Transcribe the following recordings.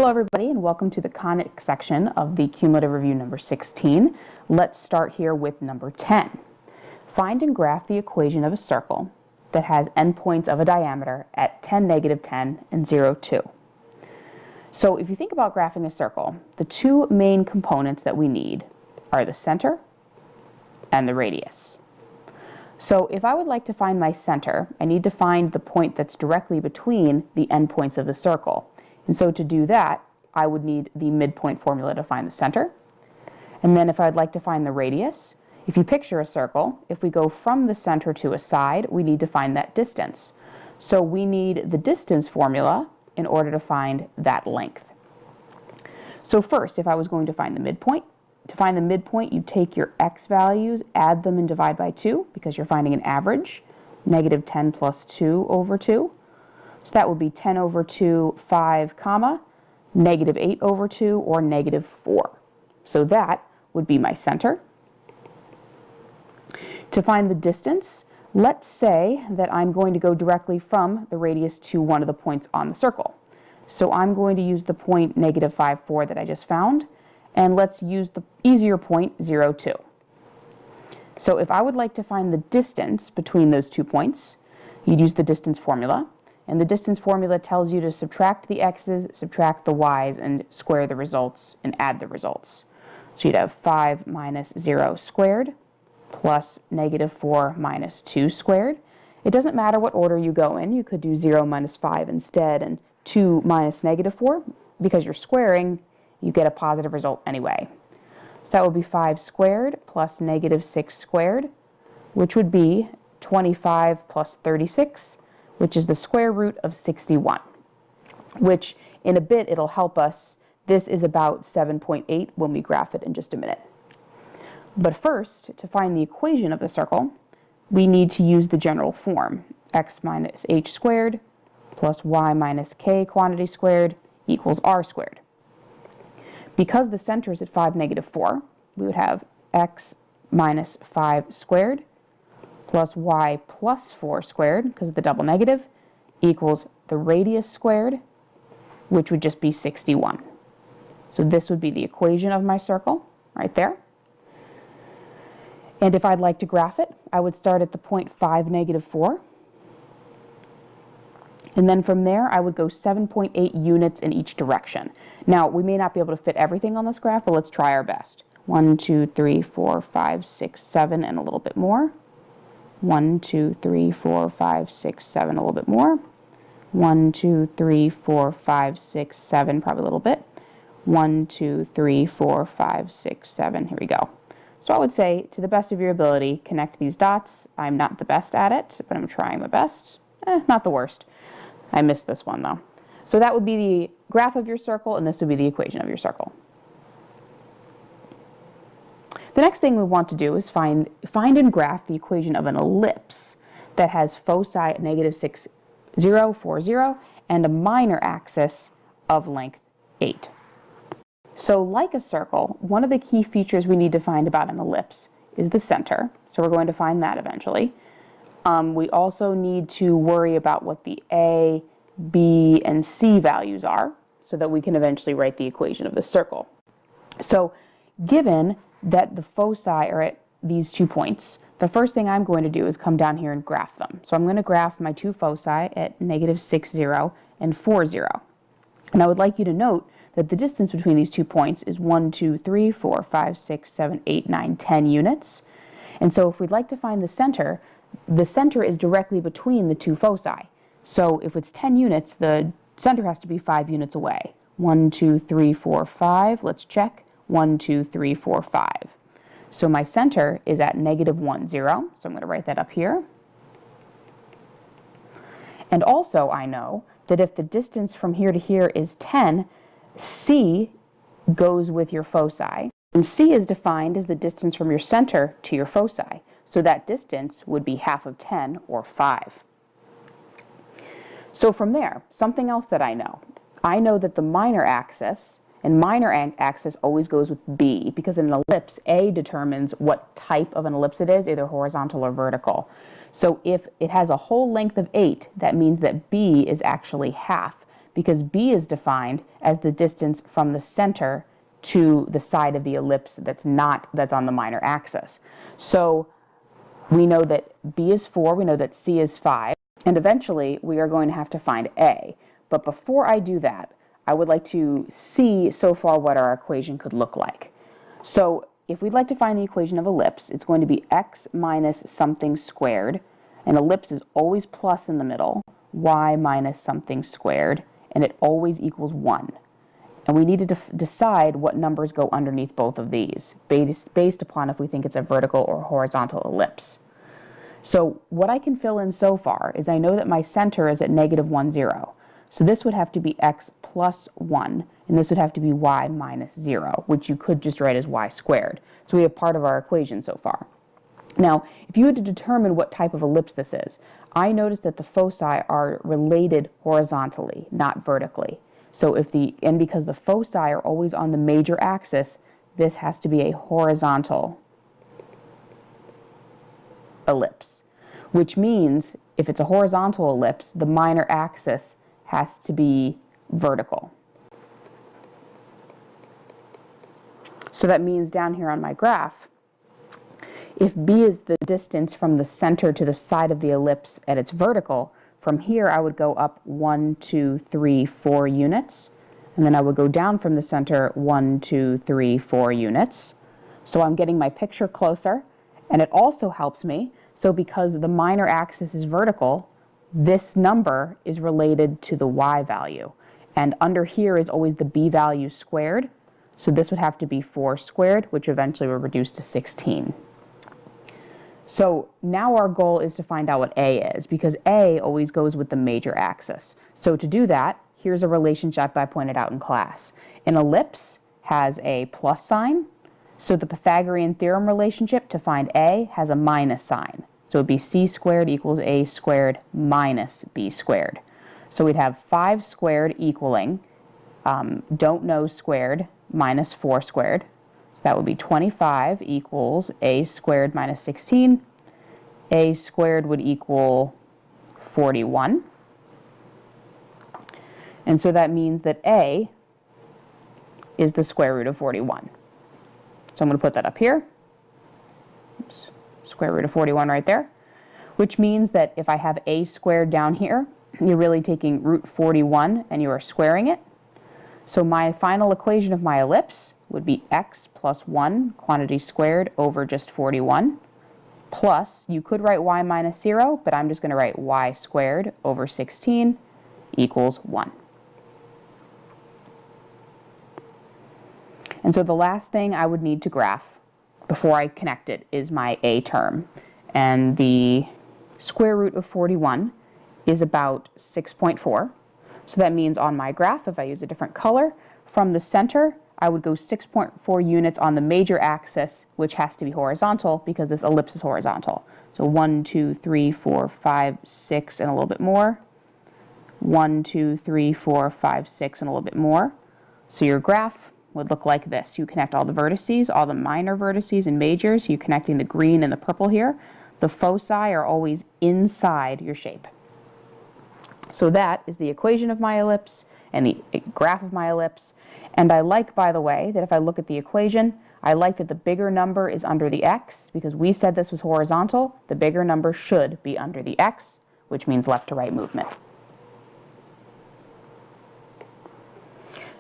Hello everybody and welcome to the conic section of the cumulative review number 16. Let's start here with number 10. Find and graph the equation of a circle that has endpoints of a diameter at 10, -10, and 0, 2. So if you think about graphing a circle, the two main components that we need are the center and the radius. So if I would like to find my center, I need to find the point that's directly between the endpoints of the circle. And so to do that, I would need the midpoint formula to find the center. And then if I'd like to find the radius, if you picture a circle, if we go from the center to a side, we need to find that distance. So we need the distance formula in order to find that length. So first, if I was going to find the midpoint, you take your x values, add them and divide by 2, because you're finding an average, -10 plus 2 over 2. So that would be 10 over 2, 5, comma, -8 over 2, or -4. So that would be my center. To find the distance, let's say that I'm going to go directly from the radius to one of the points on the circle. So I'm going to use the point -5, 4 that I just found, and let's use the easier point 0, 2. So if I would like to find the distance between those 2 points, you'd use the distance formula. And the distance formula tells you to subtract the x's, subtract the y's, and square the results and add the results. So you'd have 5 minus 0 squared plus -4 minus 2 squared. It doesn't matter what order you go in. You could do 0 minus 5 instead and 2 minus -4. Because you're squaring, you get a positive result anyway. So that would be 5 squared plus -6 squared, which would be 25 plus 36, which is the square root of 61, which in a bit it'll help us. This is about 7.8 when we graph it in just a minute. But first, to find the equation of the circle, we need to use the general form, x minus h squared plus y minus k quantity squared equals r squared. Because the center is at 5, -4, we would have x minus 5 squared plus y plus 4 squared, because of the double negative, equals the radius squared, which would just be 61. So this would be the equation of my circle, right there. And if I'd like to graph it, I would start at the point 5, -4. And then from there, I would go 7.8 units in each direction. Now, we may not be able to fit everything on this graph, but let's try our best. 1, 2, 3, 4, 5, 6, 7, and a little bit more. 1, 2, 3, 4, 5, 6, 7, a little bit more. 1, 2, 3, 4, 5, 6, 7, probably a little bit. 1, 2, 3, 4, 5, 6, 7, here we go. So I would say, to the best of your ability, connect these dots. I'm not the best at it, but I'm trying my best. Not the worst. I missed this one though. So that would be the graph of your circle, and this would be the equation of your circle. The next thing we want to do is find and graph the equation of an ellipse that has foci at -6, 0, 4, 0, and a minor axis of length 8. So like a circle, one of the key features we need to find about an ellipse is the center. So we're going to find that eventually. We also need to worry about what the A, B, and C values are so that we can eventually write the equation of the circle. So given that the foci are at these 2 points, the first thing I'm going to do is come down here and graph them. So I'm going to graph my 2 foci at -6, 0, and 4, 0. And I would like you to note that the distance between these 2 points is 1, 2, 3, 4, 5, 6, 7, 8, 9, 10 units. And so if we'd like to find the center is directly between the 2 foci. So if it's 10 units, the center has to be 5 units away. 1, 2, 3, 4, 5. Let's check. 1, 2, 3, 4, 5. So my center is at -1, 0. So I'm going to write that up here. And also I know that if the distance from here to here is 10, C goes with your foci. And C is defined as the distance from your center to your foci. So that distance would be half of 10, or 5. So from there, something else that I know that the minor axis, and minor axis always goes with B, because in an ellipse, A determines what type of an ellipse it is, either horizontal or vertical. So if it has a whole length of 8, that means that B is actually half, because b is defined as the distance from the center to the side of the ellipse that's on the minor axis. So we know that b is 4, we know that c is 5, and eventually we are going to have to find a. But before I do that, I would like to see so far what our equation could look like. So if we'd like to find the equation of ellipse, it's going to be x minus something squared. An ellipse is always plus in the middle, y minus something squared, and it always equals 1. And we need to decide what numbers go underneath both of these, based upon if we think it's a vertical or horizontal ellipse. So what I can fill in so far is I know that my center is at -1, 0. So this would have to be x plus 1, and this would have to be y minus 0, which you could just write as y squared. So we have part of our equation so far. Now, if you had to determine what type of ellipse this is, I noticed that the foci are related horizontally, not vertically. So because the foci are always on the major axis, this has to be a horizontal ellipse, which means if it's a horizontal ellipse, the minor axis has to be vertical. So that means down here on my graph, if b is the distance from the center to the side of the ellipse at its vertical, from here I would go up 1, 2, 3, 4 units, and then I would go down from the center 1, 2, 3, 4 units. So I'm getting my picture closer, and it also helps me. So because the minor axis is vertical, this number is related to the y value. And under here is always the b value squared. So this would have to be 4 squared, which eventually will reduce to 16. So now our goal is to find out what a is, because a always goes with the major axis. So to do that, here's a relationship I pointed out in class. An ellipse has a plus sign. So the Pythagorean theorem relationship to find a has a minus sign. So it would be c squared equals a squared minus b squared. So we'd have 5 squared equaling don't know squared minus 4 squared. So that would be 25 equals a squared minus 16. A squared would equal 41. And so that means that a is the square root of 41. So I'm going to put that up here. Oops. Square root of 41 right there. Which means that if I have a squared down here, you're really taking root 41 and you are squaring it. So my final equation of my ellipse would be x plus 1 quantity squared over just 41. Plus, you could write y minus 0, but I'm just going to write y squared over 16 equals 1. And so the last thing I would need to graph before I connect it is my a term. And the square root of 41 is about 6.4. So that means on my graph, if I use a different color, from the center, I would go 6.4 units on the major axis, which has to be horizontal because this ellipse is horizontal. So 1, 2, 3, 4, 5, 6, and a little bit more. 1, 2, 3, 4, 5, 6, and a little bit more. So your graph would look like this. You connect all the vertices, all the minor vertices and majors. You're connecting the green and the purple here. The foci are always inside your shape. So that is the equation of my ellipse and the graph of my ellipse. And I like, by the way, that if I look at the equation, I like that the bigger number is under the x, because we said this was horizontal. The bigger number should be under the x, which means left to right movement.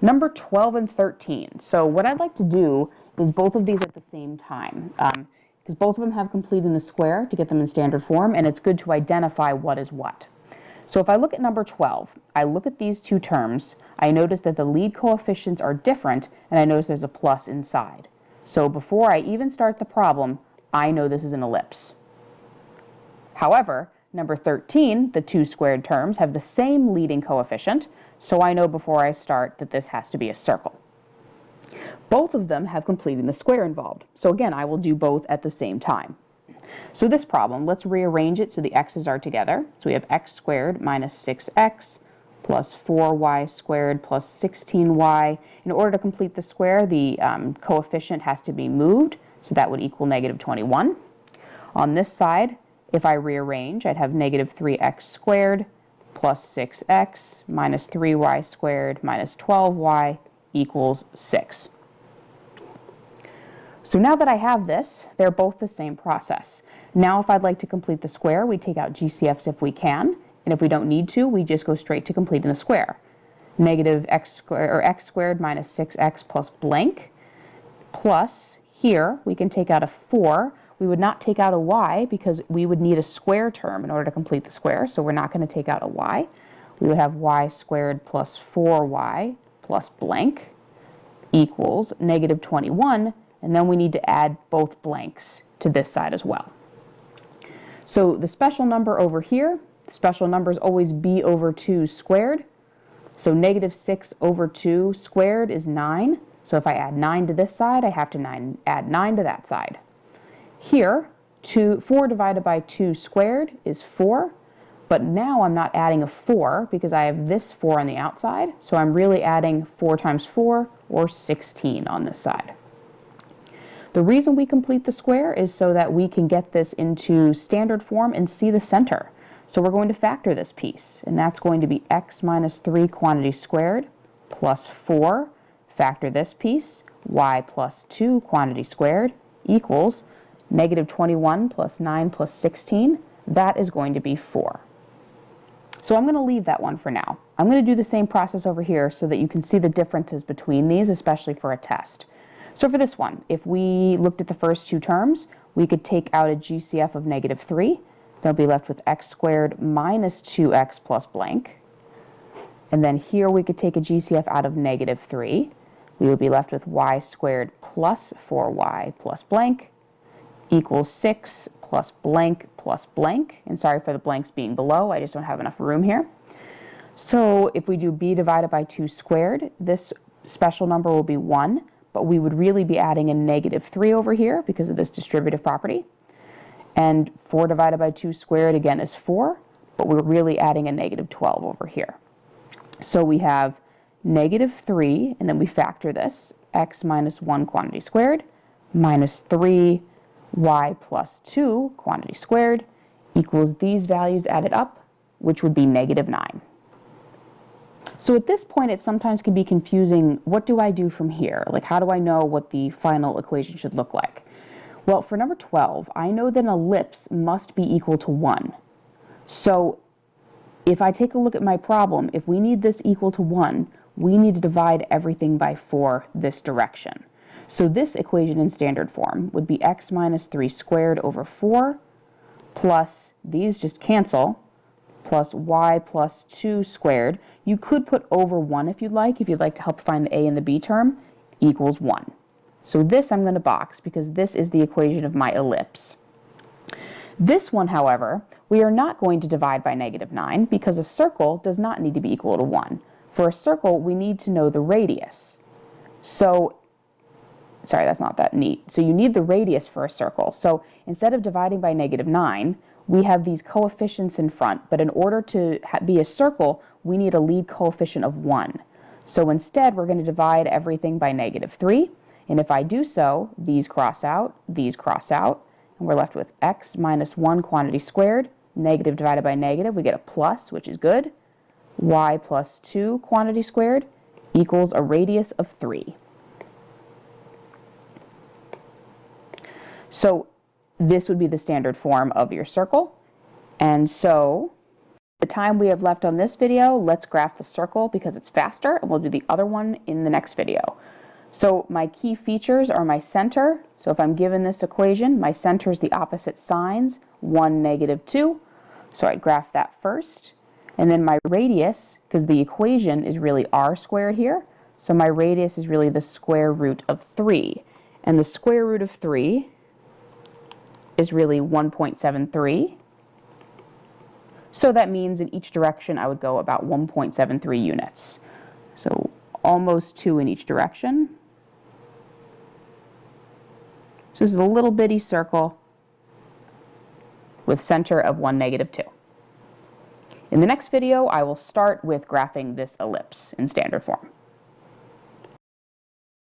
Number 12 and 13. So what I'd like to do is both of these at the same time, because both of them have completing the square to get them in standard form, and it's good to identify what is what. So if I look at number 12, I look at these two terms, I notice that the lead coefficients are different, and I notice there's a plus inside. So before I even start the problem, I know this is an ellipse. However, number 13, the two squared terms, have the same leading coefficient, so I know before I start that this has to be a circle. Both of them have completing the square involved, so again, I will do both at the same time. So this problem, let's rearrange it so the x's are together. So we have x squared minus 6x plus 4y squared plus 16y. In order to complete the square, the coefficient has to be moved, so that would equal negative 21. On this side, if I rearrange, I'd have negative 3x squared plus 6x minus 3y squared minus 12y equals 6. So now that I have this, they're both the same process. Now if I'd like to complete the square, we take out GCFs if we can, and if we don't need to, we just go straight to completing the square. Negative x squared, or x squared minus 6x plus blank, plus here we can take out a 4. We would not take out a y because we would need a square term in order to complete the square, so we're not going to take out a y. We would have y squared plus 4y plus blank equals negative 21, and then we need to add both blanks to this side as well. So the special number over here, the special number is always b over 2 squared. So negative 6 over 2 squared is 9. So if I add 9 to this side, I have to add 9 to that side. Here, 4 divided by 2 squared is 4. But now I'm not adding a 4 because I have this 4 on the outside. So I'm really adding 4 times 4, or 16 on this side. The reason we complete the square is so that we can get this into standard form and see the center. So we're going to factor this piece, and that's going to be x minus 3 quantity squared plus 4, factor this piece, y plus 2 quantity squared equals negative 21 plus 9 plus 16. That is going to be 4. So I'm going to leave that one for now. I'm going to do the same process over here so that you can see the differences between these, especially for a test. So for this one, if we looked at the first two terms, we could take out a GCF of negative 3. They'll be left with x squared minus 2x plus blank. And then here we could take a GCF out of negative 3. We would be left with y squared plus 4y plus blank equals 6 plus blank plus blank. And sorry for the blanks being below, I just don't have enough room here. So if we do b divided by 2 squared, this special number will be 1. But we would really be adding a negative 3 over here because of this distributive property. And 4 divided by 2 squared again is 4, but we're really adding a negative 12 over here. So we have negative 3, and then we factor this, x minus 1 quantity squared minus 3y plus 2 quantity squared equals these values added up, which would be negative 9. So at this point, it sometimes can be confusing. What do I do from here? Like, how do I know what the final equation should look like? Well, for number 12, I know that an ellipse must be equal to 1. So if I take a look at my problem, if we need this equal to 1, we need to divide everything by 4 this direction. So this equation in standard form would be x minus 3 squared over 4 plus, these just cancel, plus y plus 2 squared. You could put over 1 if you'd like to help find the a and the b term, equals 1. So this I'm going to box because this is the equation of my ellipse. This one, however, we are not going to divide by negative 9 because a circle does not need to be equal to 1. For a circle, we need to know the radius. So, sorry, that's not that neat. So you need the radius for a circle. So instead of dividing by negative 9, we have these coefficients in front, but in order to be a circle, we need a lead coefficient of 1. So instead, we're going to divide everything by negative 3, and if I do so, these cross out, and we're left with x minus 1 quantity squared, negative divided by negative, we get a plus, which is good, y plus 2 quantity squared equals a radius of 3. So this would be the standard form of your circle. And so the time we have left on this video, let's graph the circle because it's faster, and we'll do the other one in the next video. So my key features are my center. So if I'm given this equation, my center is the opposite signs, 1, negative 2. So I'd graph that first. And then my radius, because the equation is really r squared here, so my radius is really the square root of 3. And the square root of 3 is really 1.73. So that means in each direction I would go about 1.73 units. So almost 2 in each direction. So this is a little bitty circle with center of 1, negative 2. In the next video, I will start with graphing this ellipse in standard form.